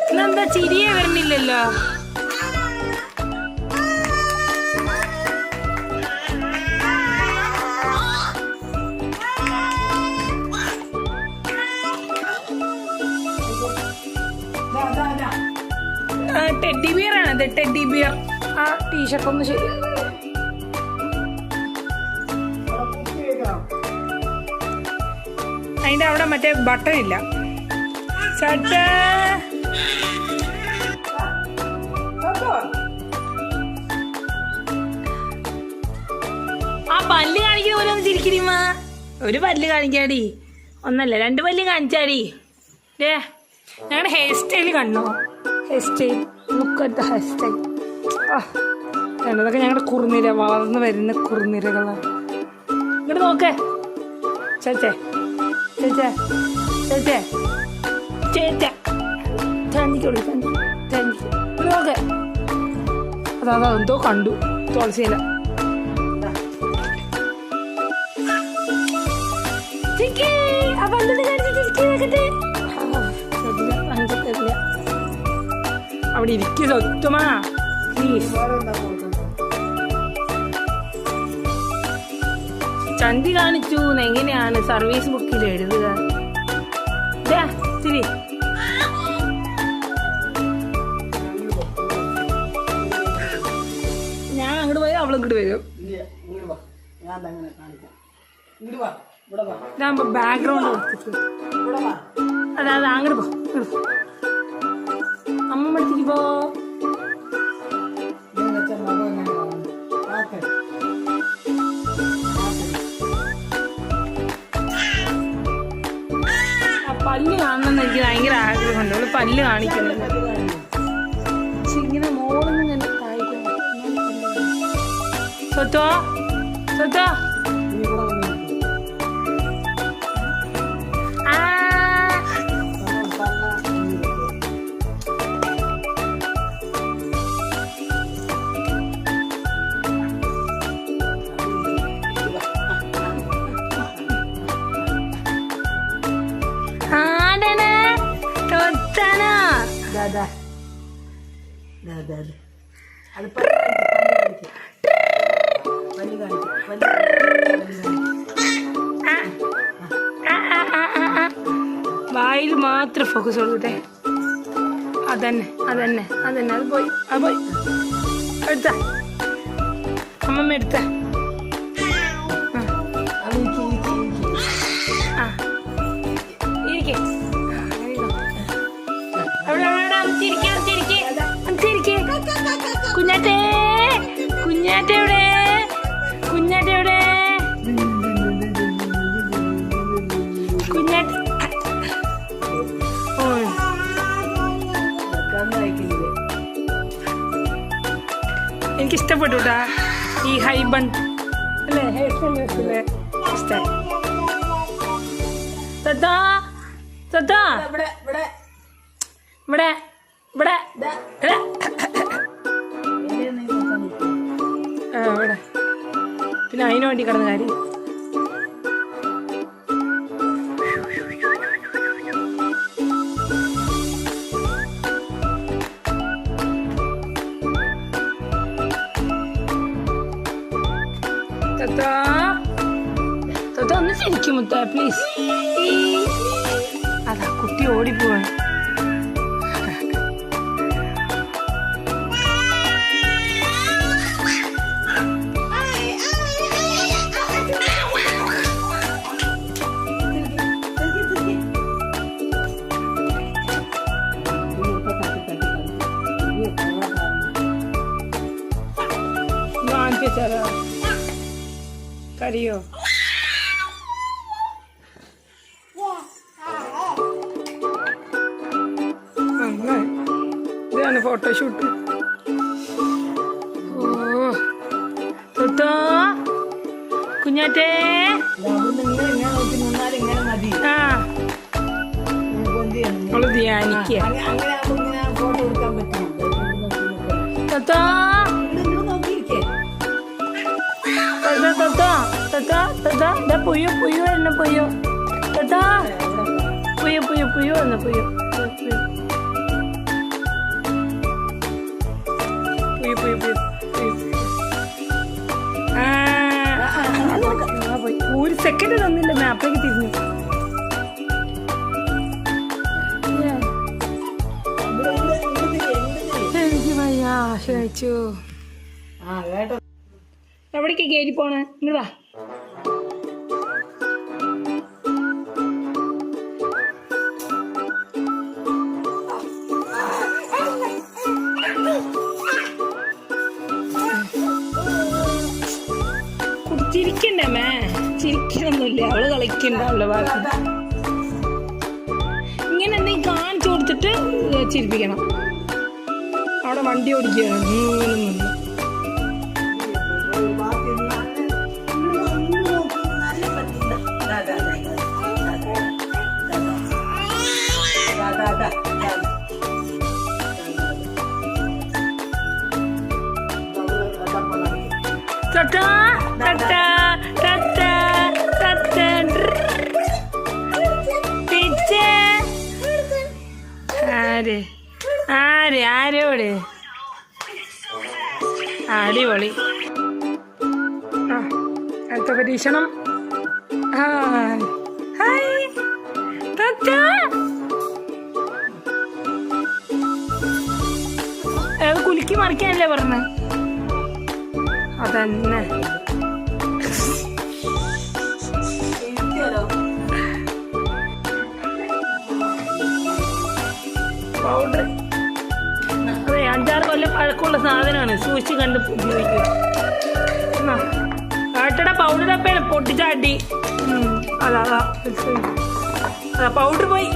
ഇന്നെന്താ ചിരിയെ വരുന്നില്ലല്ലോ? Teddy bear ആണത്, ടെഡി ബിയർ. ആ ടീഷർട്ട് ഒന്ന് ശരി. അതിന്റെ അവിടെ മറ്റേ ബട്ടൺ ഇല്ല. ആ പല്ല് കാണിക്കുന്ന പോലെ ഒന്ന് ചിരിക്കണിമ്മ. ഒരു പല്ല് കാണിക്കാടി, ഒന്നല്ല 2 പല്ല് കാണിച്ചാടി. ഞങ്ങളുടെ ഹെയർ സ്റ്റൈൽ കണ്ടോ? Hair style, look at the hair style. അതൊക്കെ ഞങ്ങളുടെ കുറുനിര, വളർന്നു വരുന്ന കുറുനിരകളാണ്. ഇങ്ങോട്ട് നോക്കേ ചേച്ചേ, ചേച്ചേ, ചേച്ചേ, ചേച്ചേ, ചാഞ്ചിക്കോളൂ, ചാഞ്ചി നോക്കേ. അതെന്തോ കണ്ടു തുളസിയില. അവിടെ ഇരിക്കുക സ്വത്തമാ പ്ലീസ്. ചന്തി കാണിച്ചു എങ്ങനെയാണ് സർവീസ് ബുക്കിൽ എഴുതുക? ശരി, ഞാൻ അങ്ങോട്ട് പോയാൽ അവളിങ്ങോട്ട് വരും. ബാക്ക്ഗ്രൗണ്ട് അതെ അങ്ങോട്ട് പോ. അമ്മ പഠിച്ചിട്ട് പോ. പല്ല് കാണണമെന്ന് എനിക്ക് ഭയങ്കര ആഗ്രഹമുണ്ട്. അവള് പല്ല് കാണിക്കുന്നില്ല. പക്ഷെ ഇങ്ങനെ മോളൊന്നും ഇങ്ങനെ കാണിക്കണം. സ്വത്തോ സ്വത്തോ വായിൽ മാത്രം ഫോക്കസ് കൊടുക്കട്ടെ. അതന്നെ അതന്നെ അതന്നെ അത് പോയി, അത് പോയി. എടുത്ത അമ്മമ്മ എടുത്ത. കുഞ്ഞാറ്റേ, കുഞ്ഞാറ്റ എവിടെ? കുഞ്ഞാറ്റ എവിടെ? കുഞ്ഞാറ്റ എനിക്കിഷ്ടപ്പെട്ടു കേട്ടാ ഈ ഹൈ ബൺ അല്ലേ, ഹെയർ സ്റ്റൈൽ ഇഷ്ടമായി. സദ്ദാ സദ്ദാ ഇവിടെ ഇവിടെ ഇവിടെ ഇവിടെ പിന്നെ അതിനു വേണ്ടി കിടന്ന കാര്യം. ഒന്ന് ശരിക്കും മുത്ത പ്ലീസ്. അതാ കുട്ടി ഓടിപ്പോവാണ്. കറിയോ ഇതാണ് ഫോട്ടോഷൂട്ട്. ഓ കുഞ്ഞാറ്റേ ആ അവള് ധ്യാനിക്കുക. ഇതാ പുയ്യോ വരുന്ന പുയ്യോ കേട്ടാ പുയ്യോ വന്ന പുയ്യോ ഒരു സെക്കൻഡ് തന്നില്ല മേ അപ്പഴേക്ക് തിരിഞ്ഞു എനിക്ക് വയ്യാ ക്ഷണിച്ചു എവിടേക്ക് കയറി പോണേ ഇങ്ങടാ ചിരിക്കണ്ടേ മേ ചിരിക്കണൊന്നുമില്ല അവള് കളിക്കണ്ട അവളെ ഭാഗത്ത് ഇങ്ങനെ എന്തെങ്കിലും കാണിച്ചു കൊടുത്തിട്ട് ചിരിപ്പിക്കണം അവിടെ വണ്ടി ഓടിക്കുകയാണ് ആരോട് അടിപൊളി അടുത്ത പരീക്ഷണം അത് കുലുക്കി മറിക്കാനല്ലേ പറഞ്ഞ അതന്നെ പൗഡർ അതെ 5-6 കൊല്ലം പഴക്കമുള്ള സാധനമാണ് സൂക്ഷിച്ച് കണ്ട് ഉപയോഗിക്കുക കാട്ടട പൗഡർ അപ്പയാണ് പൊട്ടിച്ചാട്ടി അതാ പൗഡർ പോയി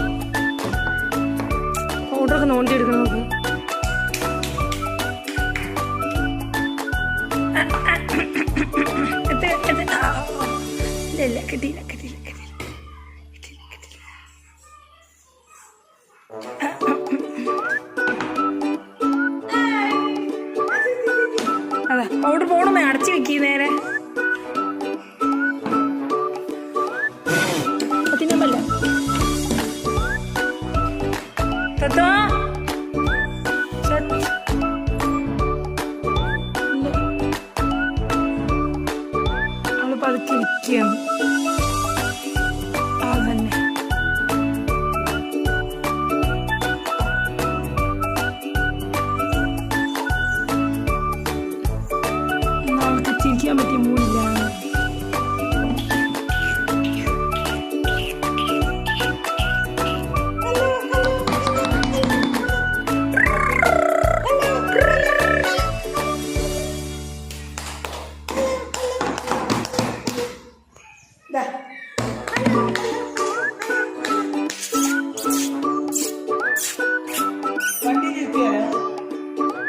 പൗഡറൊക്കെ നോണ്ടിയെടുക്കണം നോക്ക് ഇല്ല കിട്ടിയില്ല അതാ പൗഡർ പോണമേ അടച്ചു വെക്കി നേരെ അതിനല്ല തത്തോ അവള് പതുക്കെ ഇരിക്കുകയാണ് അതന്നെ ചിരിക്കാൻ പറ്റിയ മൂടില്ല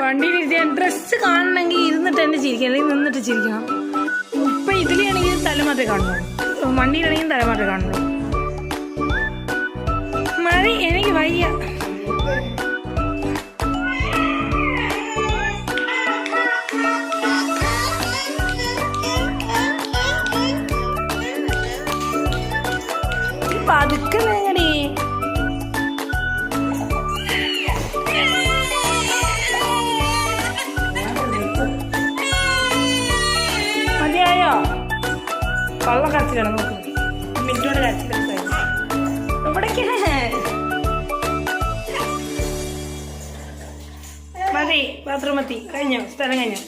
വണ്ടിയിലിരുത്തിയാൽ ഡ്രസ്സ് കാണണമെങ്കിൽ ഇരുന്നിട്ട് തന്നെ ചിരിക്കണം അല്ലെങ്കിൽ നിന്നിട്ട് ചിരിക്കണം ഇപ്പൊ ഇതിലാണെങ്കിൽ തലമാറ്റം കാണുള്ളൂ വണ്ടിയിലാണെങ്കിൽ തലമാറ്റം കാണുള്ളൂ മതി എനിക്ക് വയ്യ പതുക്കെ വേങ്ങടി മതിയായോ കള്ള കരച്ചിലാണ് നോക്ക് മിനിറ്റോടെ കരച്ചിലാണ് ഇവിടേക്ക് മതി ബാത്റൂം എത്തി കഴിഞ്ഞോ സ്ഥലം കഴിഞ്ഞോ